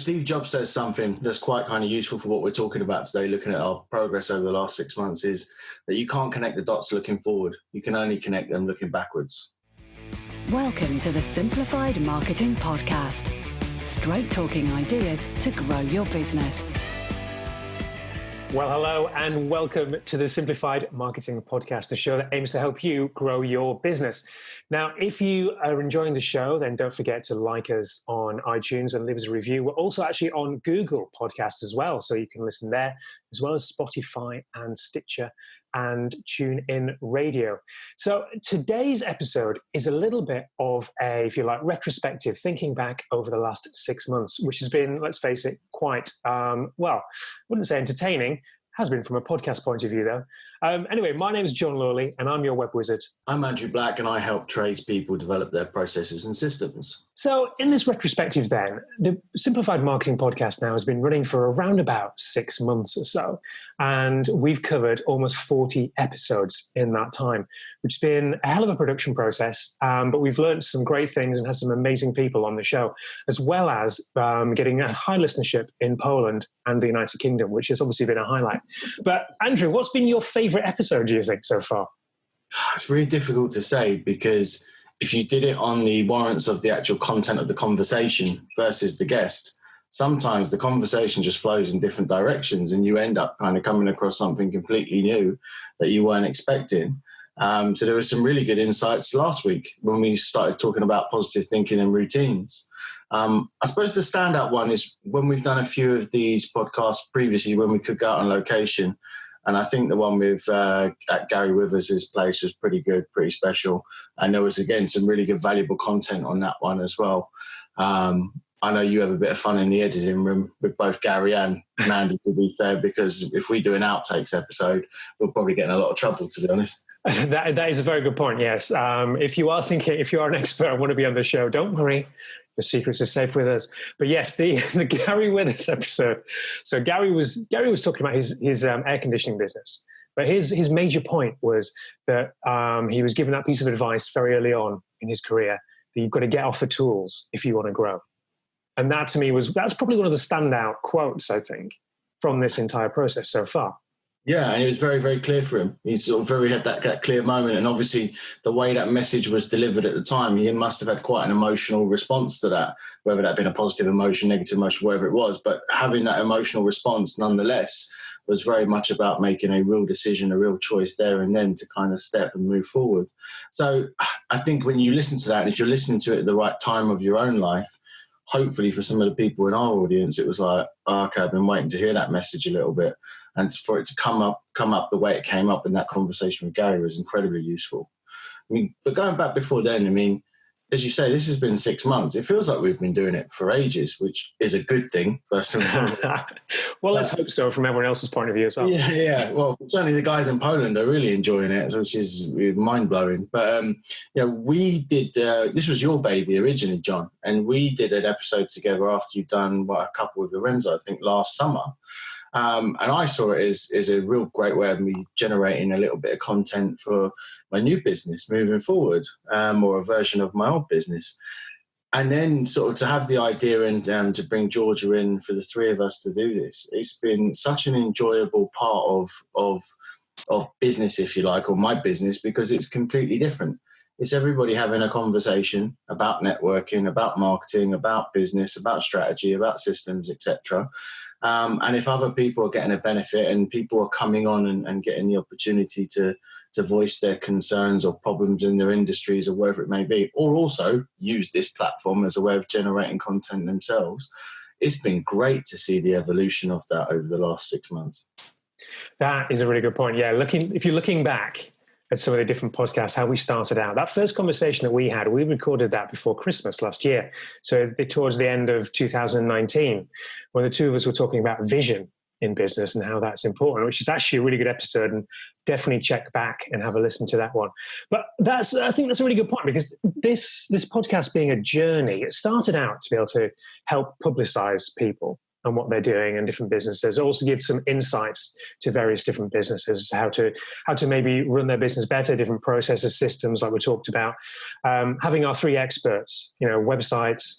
Steve Jobs says something that's quite kind of useful for what we're talking about today, looking at our progress over the last 6 months, is that you can't connect the dots looking forward. You can only connect them looking backwards. Welcome to the Simplified Marketing Podcast. Straight talking ideas to grow your business. Well, hello and welcome to the Simplified Marketing Podcast, the show that aims to help you grow your business. Now, if you are enjoying the show, then don't forget to like us on iTunes and leave us a review. We're also actually on Google Podcasts as well, so you can listen there, as well as Spotify and Stitcher and TuneIn Radio. So today's episode is a little bit of a, if you like, retrospective, thinking back over the last 6 months, which has been, let's face it, quite, well, I wouldn't say entertaining, has been from a podcast point of view though. Anyway, my name is John Lawley and I'm your web wizard. I'm Andrew Black and I help tradespeople develop their processes and systems. So in this retrospective then, the Simplified Marketing Podcast now has been running for around about 6 months or so. And we've covered almost 40 episodes in that time, which has been a hell of a production process. But we've learned some great things and had some amazing people on the show, as well as getting a high listenership in Poland and the United Kingdom, which has obviously been a highlight. But Andrew, what's been your favorite episode, do you think, so far? It's really difficult to say, because if you did it on the warrants of the actual content of the conversation versus the guest, sometimes the conversation just flows in different directions and you end up kind of coming across something completely new that you weren't expecting. So there were some really good insights last week when we started talking about positive thinking and routines. I suppose the standout one is when we've done a few of these podcasts previously when we could go out on location. And I think the one with at Gary Withers' place was pretty good, pretty special. And there was, again, some really good, valuable content on that one as well. I know you have a bit of fun in the editing room with both Gary and Mandy, to be fair, because if we do an outtakes episode, we'll probably get in a lot of trouble, to be honest. That is a very good point, yes. If you are an expert and want to be on the show, don't worry. The secrets are safe with us. But yes, the Gary Withers episode. So Gary was talking about his air conditioning business. But his major point was that he was given that piece of advice very early on in his career, that you've got to get off the tools if you want to grow. And that to me that's probably one of the standout quotes, I think, from this entire process so far. Yeah, and it was very, very clear for him. He sort of had that clear moment. And obviously the way that message was delivered at the time, he must have had quite an emotional response to that, whether that had been a positive emotion, negative emotion, whatever it was. But having that emotional response nonetheless was very much about making a real decision, a real choice there and then to kind of step and move forward. So I think when you listen to that, and if you're listening to it at the right time of your own life, hopefully for some of the people in our audience, it was like, oh, okay, I've been waiting to hear that message a little bit. And for it to come up the way it came up in that conversation with Gary was incredibly useful. I mean, but going back before then, I mean, as you say, this has been 6 months. It feels like we've been doing it for ages, which is a good thing, first and foremost. Well, let's hope so from everyone else's point of view as well. Yeah. Well, certainly the guys in Poland are really enjoying it, which is mind-blowing. But, we did, this was your baby originally, John, and we did an episode together after you'd done a couple with Lorenzo, I think, last summer. And I saw it as a real great way of me generating a little bit of content for my new business moving forward, or a version of my old business. And then sort of to have the idea and to bring Georgia in for the three of us to do this, it's been such an enjoyable part of business, if you like, or my business, because it's completely different. It's everybody having a conversation about networking, about marketing, about business, about strategy, about systems, etc. And if other people are getting a benefit and people are coming on and getting the opportunity to voice their concerns or problems in their industries or wherever it may be, or also use this platform as a way of generating content themselves, it's been great to see the evolution of that over the last 6 months. That is a really good point. Yeah, if you're looking back at some of the different podcasts, how we started out, that first conversation that we had, we recorded that before Christmas last year. So towards the end of 2019, when the two of us were talking about vision in business and how that's important, which is actually a really good episode, and definitely check back and have a listen to that one. But I think that's a really good point, because this podcast being a journey, it started out to be able to help publicize people and what they're doing in different businesses. Also give some insights to various different businesses, how to maybe run their business better, different processes, systems like we talked about. Having our three experts, websites,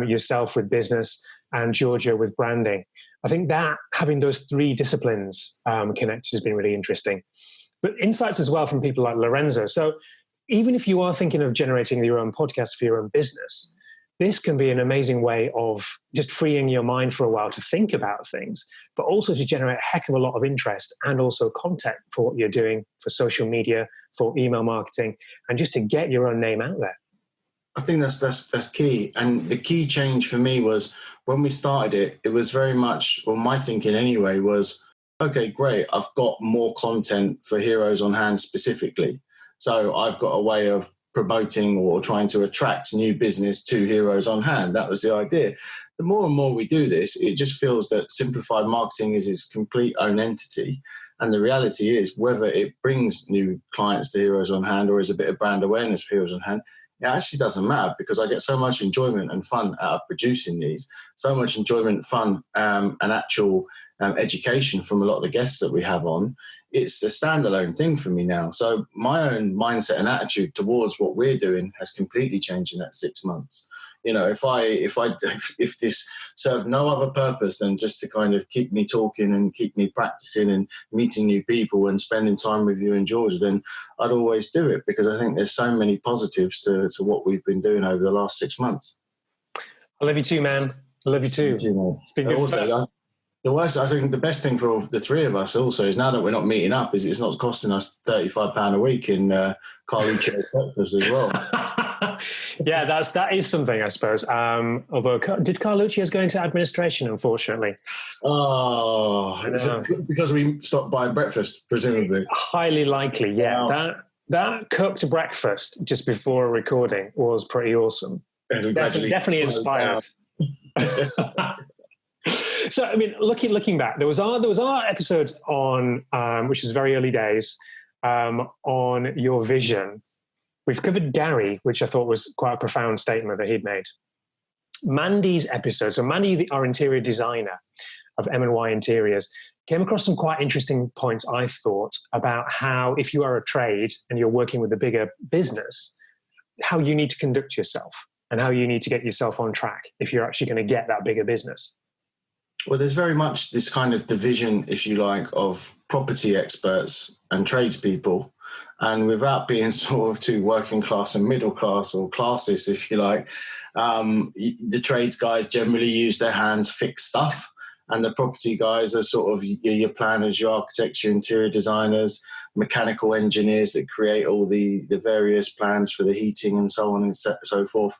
yourself with business, and Georgia with branding. I think that having those three disciplines connected has been really interesting. But insights as well from people like Lorenzo. So even if you are thinking of generating your own podcast for your own business, this can be an amazing way of just freeing your mind for a while to think about things, but also to generate a heck of a lot of interest and also content for what you're doing for social media, for email marketing, and just to get your own name out there. I think that's key. And the key change for me was when we started it, it was very much, well, my thinking anyway was, okay, great. I've got more content for Heroes on Hand specifically. So I've got a way of promoting or trying to attract new business to Heroes on Hand. That was the idea. The more and more we do this, it just feels that Simplified Marketing is its complete own entity. And the reality is, whether it brings new clients to Heroes on Hand or is a bit of brand awareness for Heroes on Hand, it actually doesn't matter, because I get so much enjoyment and fun out of producing these, so much enjoyment, fun, and actual education from a lot of the guests that we have on. It's a standalone thing for me now. So my own mindset and attitude towards what we're doing has completely changed in that 6 months. You know, if this served no other purpose than just to kind of keep me talking and keep me practicing and meeting new people and spending time with you and George, then I'd always do it, because I think there's so many positives to what we've been doing over the last 6 months. I love you too, man. I love you too. It's been good fun. The worst, I think the best thing for the three of us also is, now that we're not meeting up, is it's not costing us £35 a week in Carluccio's breakfast as well. Yeah, that is something, I suppose. Although, did Carluccio's go into administration, unfortunately? Oh, because we stopped buying breakfast, presumably. Highly likely, yeah. Wow. That cooked breakfast just before a recording was pretty awesome. Definitely inspired. So, I mean, looking back, there was our episode on, which is very early days, on your vision. We've covered Gary, which I thought was quite a profound statement that he'd made. Mandy's episode, so Mandy, our interior designer of M&Y Interiors, came across some quite interesting points, I thought, about how if you are a trade and you're working with a bigger business, how you need to conduct yourself and how you need to get yourself on track if you're actually going to get that bigger business. Well, there's very much this kind of division, if you like, of property experts and tradespeople. And without being sort of too working class and middle class, or classist, if you like, the trades guys generally use their hands, fix stuff. And the property guys are sort of your planners, your architects, your interior designers, mechanical engineers that create all the various plans for the heating and so on and so forth.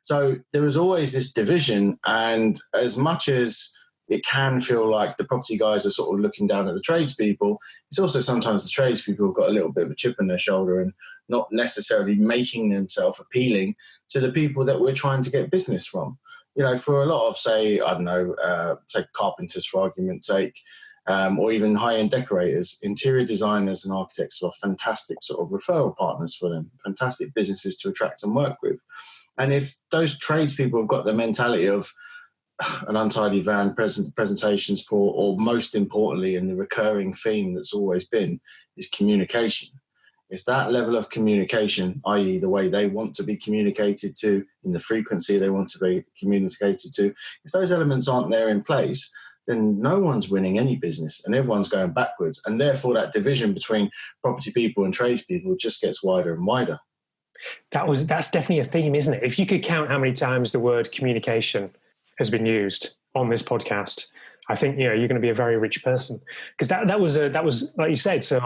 So there is always this division. And as much as it can feel like the property guys are sort of looking down at the tradespeople, it's also sometimes the tradespeople have got a little bit of a chip on their shoulder and not necessarily making themselves appealing to the people that we're trying to get business from. You know, for a lot of, say, I don't know, say carpenters for argument's sake, or even high-end decorators, interior designers and architects are fantastic sort of referral partners for them, fantastic businesses to attract and work with. And if those tradespeople have got the mentality of an untidy van, presentations poor, or most importantly, and the recurring theme that's always been, is communication. If that level of communication, i.e. the way they want to be communicated to, in the frequency they want to be communicated to, if those elements aren't there in place, then no one's winning any business and everyone's going backwards. And therefore that division between property people and tradespeople just gets wider and wider. That's definitely a theme, isn't it? If you could count how many times the word communication has been used on this podcast, I think you're going to be a very rich person, because that was like you said. So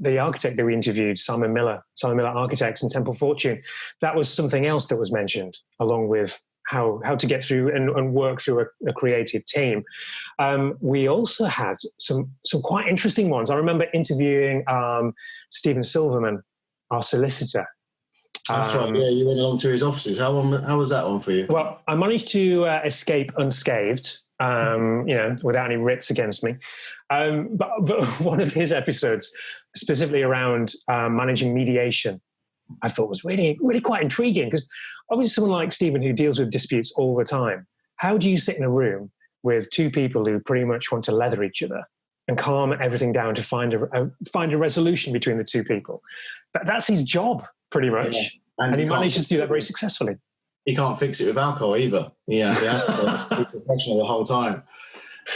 the architect that we interviewed, Simon Miller Architects in Temple Fortune, that was something else that was mentioned, along with how to get through and work through a creative team. We also had some quite interesting ones. I remember interviewing Stephen Silverman, our solicitor. That's right. Yeah, you went along to his offices. How was that one for you? Well, I managed to escape unscathed, without any writs against me. But one of his episodes, specifically around managing mediation, I thought was really, really quite intriguing, because obviously someone like Stephen, who deals with disputes all the time, how do you sit in a room with two people who pretty much want to leather each other and calm everything down to find a resolution between the two people? But that's his job, pretty much. Yeah. And he manages to do that very successfully. He can't fix it with alcohol either. Yeah, he has to be professional the whole time.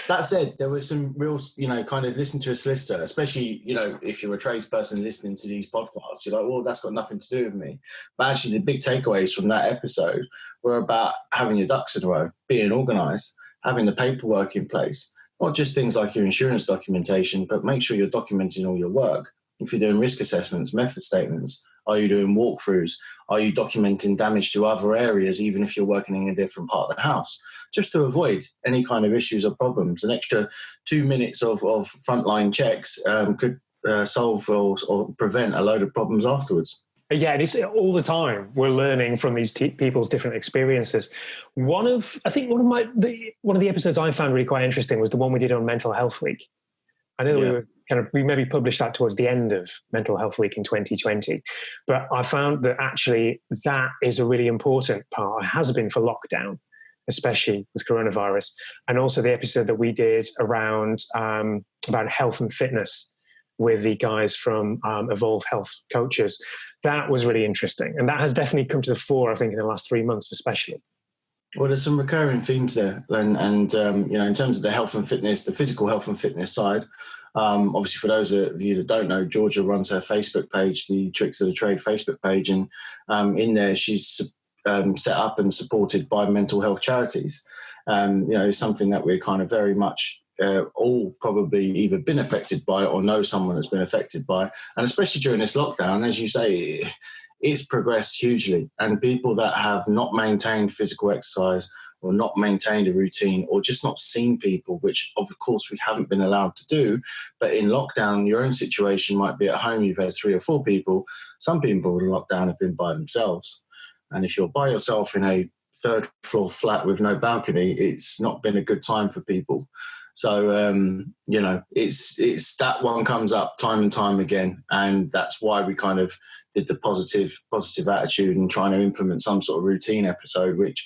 That said, there was some real, kind of listen to a solicitor, especially, if you're a tradesperson listening to these podcasts, you're like, well, that's got nothing to do with me. But actually, the big takeaways from that episode were about having your ducks in a row, being organised, having the paperwork in place, not just things like your insurance documentation, but make sure you're documenting all your work. If you're doing risk assessments, method statements, are you doing walkthroughs? Are you documenting damage to other areas, even if you're working in a different part of the house? Just to avoid any kind of issues or problems. An extra 2 minutes of frontline checks could solve or prevent a load of problems afterwards. Yeah, and it's all the time. We're learning from these people's different experiences. One of the episodes I found really quite interesting was the one we did on Mental Health Week. I know we maybe published that towards the end of Mental Health Week in 2020, but I found that actually that is a really important part. It has been for lockdown, especially with coronavirus, and also the episode that we did around about health and fitness with the guys from Evolve Health Coaches. That was really interesting, and that has definitely come to the fore, I think, in the last 3 months, especially. Well, there's some recurring themes there, and in terms of the health and fitness, the physical health and fitness side. Obviously, for those of you that don't know, Georgia runs her Facebook page, the Tricks of the Trade Facebook page, and in there she's set up and supported by mental health charities. It's something that we're kind of very much all probably either been affected by or know someone that's been affected by, and especially during this lockdown, as you say. It's progressed hugely, and people that have not maintained physical exercise or not maintained a routine or just not seen people, which of course we haven't been allowed to do, but in lockdown, your own situation might be at home, you've had 3 or 4 people. Some people in lockdown have been by themselves. And if you're by yourself in a 3rd floor flat with no balcony, it's not been a good time for people. So, it's that one comes up time and time again. And that's why we kind of did the positive attitude and trying to implement some sort of routine episode, which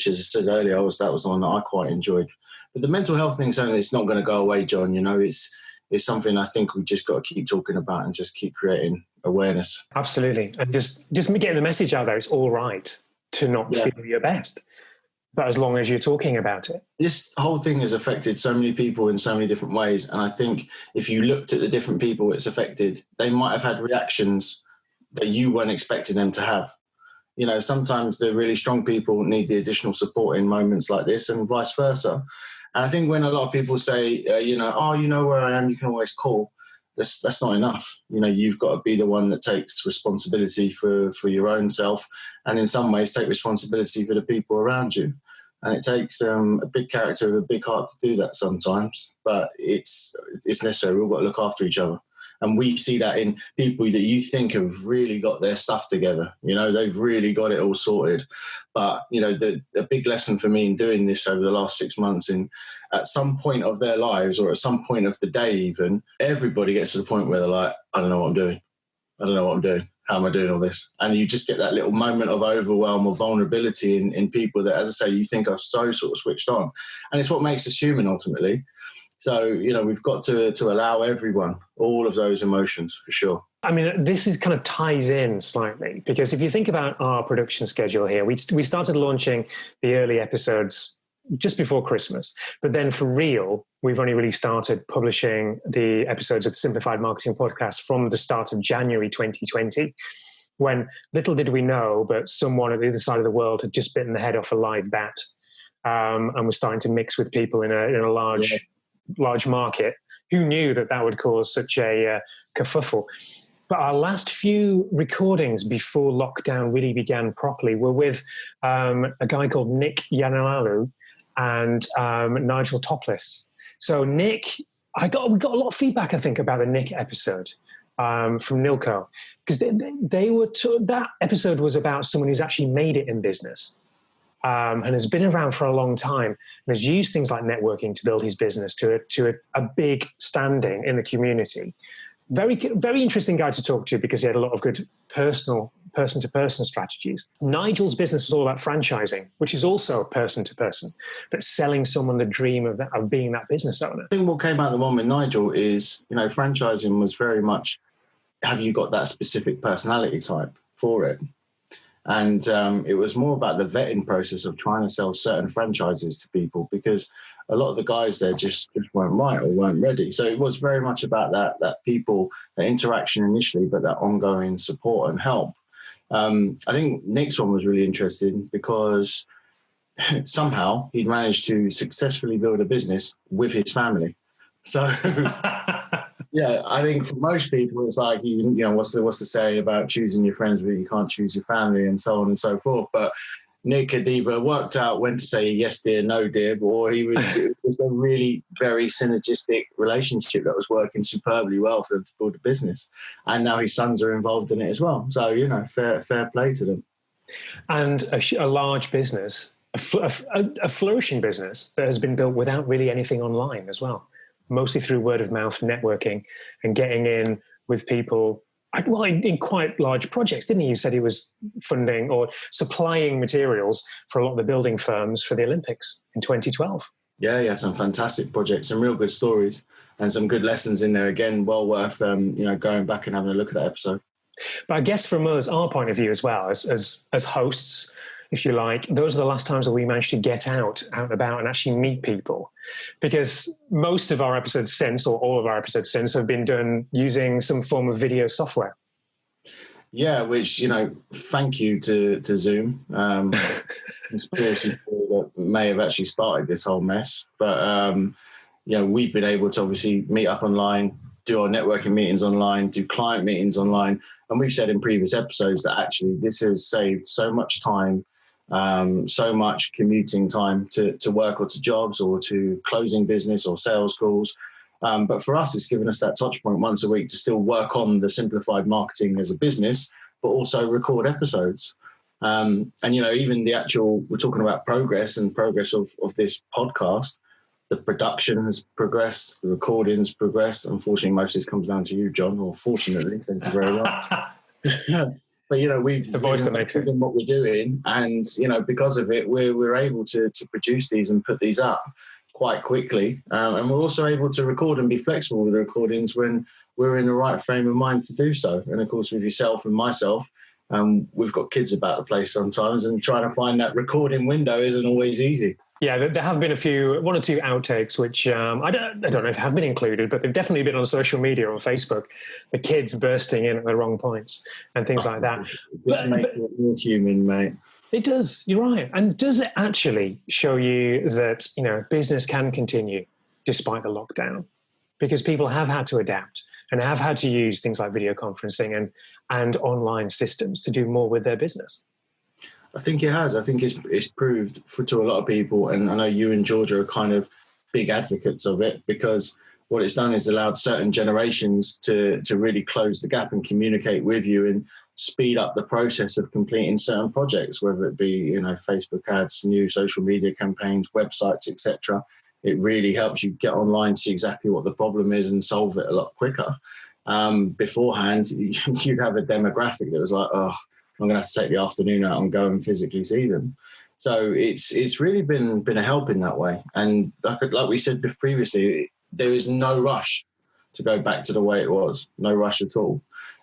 as I said earlier, that was the one that I quite enjoyed. But the mental health thing is something that's not going to go away, John. It's something I think we just got to keep talking about and just keep creating awareness. Absolutely. And just getting the message out there, it's all right to not feel your best. But as long as you're talking about it. This whole thing has affected so many people in so many different ways. And I think if you looked at the different people it's affected, they might have had reactions that you weren't expecting them to have. Sometimes the really strong people need the additional support in moments like this and vice versa. And I think when a lot of people say, you know where I am, you can always call. That's not enough. You've got to be the one that takes responsibility for your own self, and in some ways take responsibility for the people around you. And it takes a big character with a big heart to do that sometimes, but it's necessary. We've got to look after each other. And we see that in people that you think have really got their stuff together. They've really got it all sorted. But, the big lesson for me in doing this over the last 6 months, and at some point of their lives or at some point of the day even, everybody gets to the point where they're like, I don't know what I'm doing. How am I doing all this? And you just get that little moment of overwhelm or vulnerability in people that, as I say, you think are so sort of switched on. And it's what makes us human ultimately. So, we've got to allow everyone all of those emotions for sure. I mean, this is kind of ties in slightly, because if you think about our production schedule here, we started launching the early episodes just before Christmas. But then for real, we've only really started publishing the episodes of the Simplified Marketing podcast from the start of January 2020, when little did we know, but someone at the other side of the world had just bitten the head off a live bat and was starting to mix with people in a large market. Who knew that would cause such a kerfuffle? But our last few recordings before lockdown really began properly were with a guy called Nick Yanalalu and Nigel Topless. So Nick, we got a lot of feedback, I think, about the Nick episode from Nilco, because that episode was about someone who's actually made it in business. And has been around for a long time and has used things like networking to build his business to a big standing in the community. Very, very interesting guy to talk to because he had a lot of good person-to-person strategies. Nigel's business is all about franchising, which is also person-to-person, but selling someone the dream of being that business owner. I think what came out of the one with Nigel is, franchising was very much, have you got that specific personality type for it? And it was more about the vetting process of trying to sell certain franchises to people, because a lot of the guys there just weren't right or weren't ready. So it was very much about that people, that interaction initially, but that ongoing support and help. I think Nick's one was really interesting because somehow he'd managed to successfully build a business with his family. So yeah, I think for most people, it's like, you know, what's the saying about choosing your friends, but you can't choose your family, and so on and so forth. But Nick had either worked out when to say yes, dear, no, dear, or it was a really very synergistic relationship that was working superbly well for them to build a business. And now his sons are involved in it as well. So, you know, fair play to them. And a large business, a flourishing business that has been built without really anything online as well, mostly through word of mouth networking and getting in with people. Well, in quite large projects, didn't he? You said he was funding or supplying materials for a lot of the building firms for the Olympics in 2012. Yeah, some fantastic projects, some real good stories, and some good lessons in there. Again, well worth going back and having a look at that episode. But I guess from our point of view as well, as hosts, if you like, those are the last times that we managed to get out and about and actually meet people. Because most of our episodes since, or all of our episodes since, have been done using some form of video software. Yeah, which, you know, thank you to Zoom. Conspiracy theory that may have actually started this whole mess. But, we've been able to obviously meet up online, do our networking meetings online, do client meetings online. And we've said in previous episodes that actually this has saved so much time, so much commuting time to work or to jobs or to closing business or sales calls. But for us, it's given us that touch point once a week to still work on the simplified marketing as a business, but also record episodes. And, you know, even the actual, we're talking about progress and progress of this podcast. The production has progressed, the recording's progressed. Unfortunately, most of this comes down to you, John, or fortunately, thank you very much. But, you know, we've the voice that makes it what we're doing. And, you know, because of it, we're able to produce these and put these up quite quickly. And we're also able to record and be flexible with the recordings when we're in the right frame of mind to do so. And of course, with yourself and myself, we've got kids about the place sometimes, and trying to find that recording window isn't always easy. Yeah, there have been one or two outtakes, which I don't know if have been included, but they've definitely been on social media, on Facebook, the kids bursting in at the wrong points and things like that. Just make it more human, mate. It does, you're right. And does it actually show you that, you know, business can continue despite the lockdown? Because people have had to adapt and have had to use things like video conferencing and online systems to do more with their business. I think it has. I think it's proved to a lot of people, and I know you and Georgia are kind of big advocates of it, because what it's done is allowed certain generations to really close the gap and communicate with you and speed up the process of completing certain projects, whether it be, you know, Facebook ads, new social media campaigns, websites, etc. It really helps you get online, see exactly what the problem is and solve it a lot quicker. Beforehand, you'd have a demographic that was like, oh, I'm going to have to take the afternoon out and go and physically see them. So it's really been a help in that way. And like we said previously, there is no rush to go back to the way it was. No rush at all.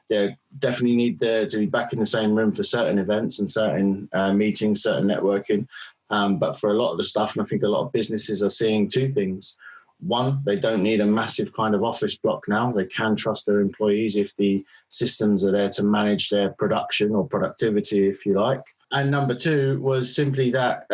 They definitely need to be back in the same room for certain events and certain meetings, certain networking. But for a lot of the stuff, and I think a lot of businesses are seeing two things. One, they don't need a massive kind of office block now. They can trust their employees if the systems are there to manage their production or productivity, if you like. And number two was simply that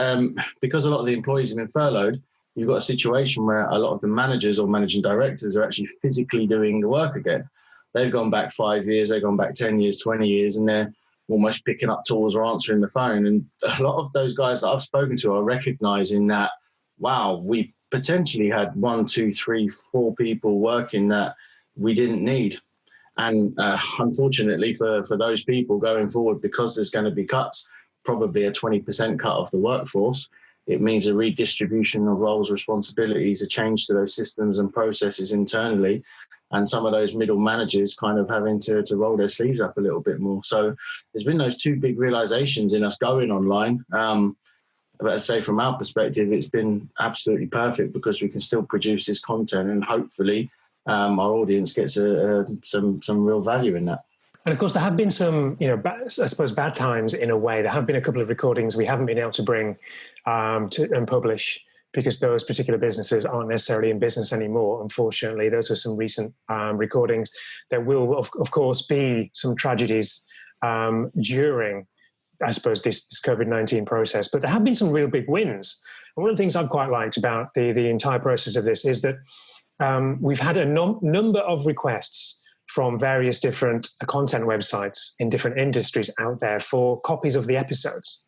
because a lot of the employees have been furloughed, you've got a situation where a lot of the managers or managing directors are actually physically doing the work again. They've gone back 5 years, they've gone back 10 years, 20 years, and they're almost picking up tools or answering the phone. And a lot of those guys that I've spoken to are recognizing that, wow, we potentially had 1, 2, 3, 4 people working that we didn't need. And unfortunately for those people going forward, because there's going to be cuts, probably a 20% cut of the workforce, it means a redistribution of roles, responsibilities, a change to those systems and processes internally, and some of those middle managers kind of having to roll their sleeves up a little bit more. So there's been those two big realizations in us going online. But as I say, from our perspective, it's been absolutely perfect because we can still produce this content, and hopefully our audience gets some real value in that. And of course, there have been some, I suppose, bad times in a way. There have been a couple of recordings we haven't been able to bring and publish because those particular businesses aren't necessarily in business anymore. Unfortunately, those are some recent recordings. There will, of course, be some tragedies during, I suppose, this COVID-19 process. But there have been some real big wins. And one of the things I've quite liked about the entire process of this is that we've had a number of requests from various different content websites in different industries out there for copies of the episodes.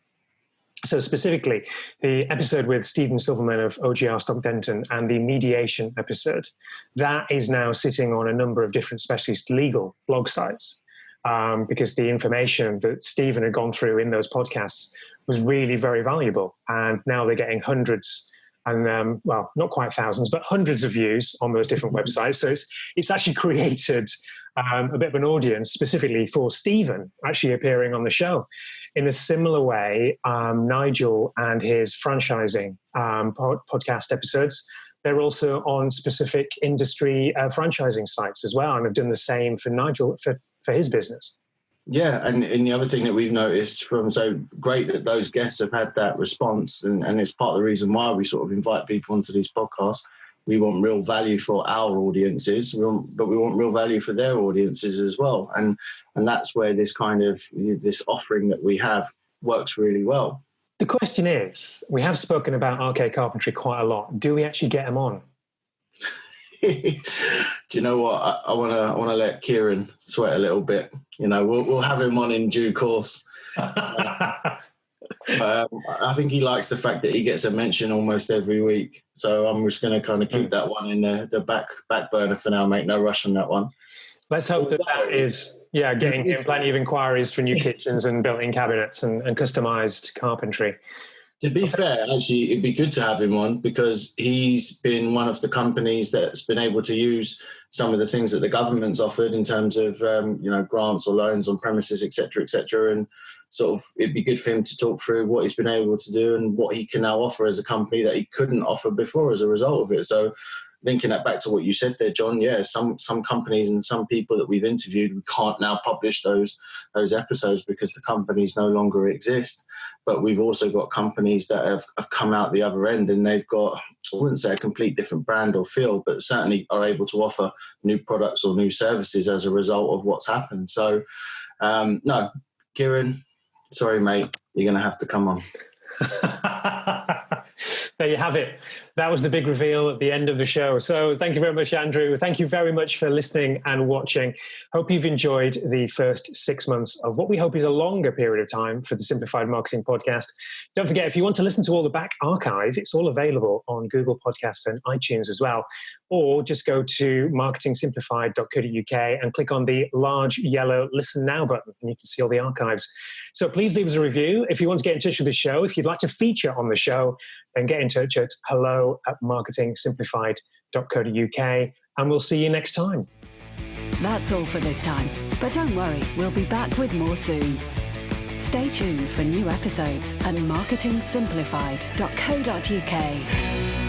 So specifically, the episode with Stephen Silverman of OGR Stock Denton and the mediation episode, that is now sitting on a number of different specialist legal blog sites because the information that Stephen had gone through in those podcasts was really very valuable. And now they're getting hundreds and, well, not quite thousands, but hundreds of views on those different websites. So it's actually created a bit of an audience specifically for Stephen actually appearing on the show. In a similar way, Nigel and his franchising podcast episodes, they're also on specific industry franchising sites as well, and have done the same for Nigel for his business. Yeah, and the other thing that we've noticed so great that those guests have had that response, and it's part of the reason why we sort of invite people onto these podcasts. We want real value for our audiences, but we want real value for their audiences as well. And that's where this kind of this offering that we have works really well. The question is, we have spoken about RK Carpentry quite a lot. Do we actually get them on? Do you know what? I want to let Kieran sweat a little bit. We'll have him on in due course. I think he likes the fact that he gets a mention almost every week. So I'm just going to kind of keep that one in the back burner for now, mate. No rush on that one. Let's hope that is, getting him plenty of inquiries for new kitchens and built-in cabinets and customised carpentry. To be fair, actually, it'd be good to have him on because he's been one of the companies that's been able to use some of the things that the government's offered in terms of, grants or loans on premises, et cetera, and sort of it'd be good for him to talk through what he's been able to do and what he can now offer as a company that he couldn't offer before as a result of it. So linking that back to what you said there, John, some companies and some people that we've interviewed, we can't now publish those episodes because the companies no longer exist. But we've also got companies that have come out the other end and they've got, I wouldn't say a complete different brand or feel, but certainly are able to offer new products or new services as a result of what's happened. So, no, Kieran, sorry, mate, you're going to have to come on. There you have it. That was the big reveal at the end of the show. So thank you very much, Andrew. Thank you very much for listening and watching. Hope you've enjoyed the first 6 months of what we hope is a longer period of time for the Simplified Marketing Podcast. Don't forget, if you want to listen to all the back archive, it's all available on Google Podcasts and iTunes as well. Or just go to marketingsimplified.co.uk and click on the large yellow Listen Now button and you can see all the archives. So please leave us a review. If you want to get in touch with the show, if you'd like to feature on the show, then get in touch at hello@marketingsimplified.co.uk and we'll see you next time. That's all for this time, but don't worry, we'll be back with more soon. Stay tuned for new episodes at marketingsimplified.co.uk.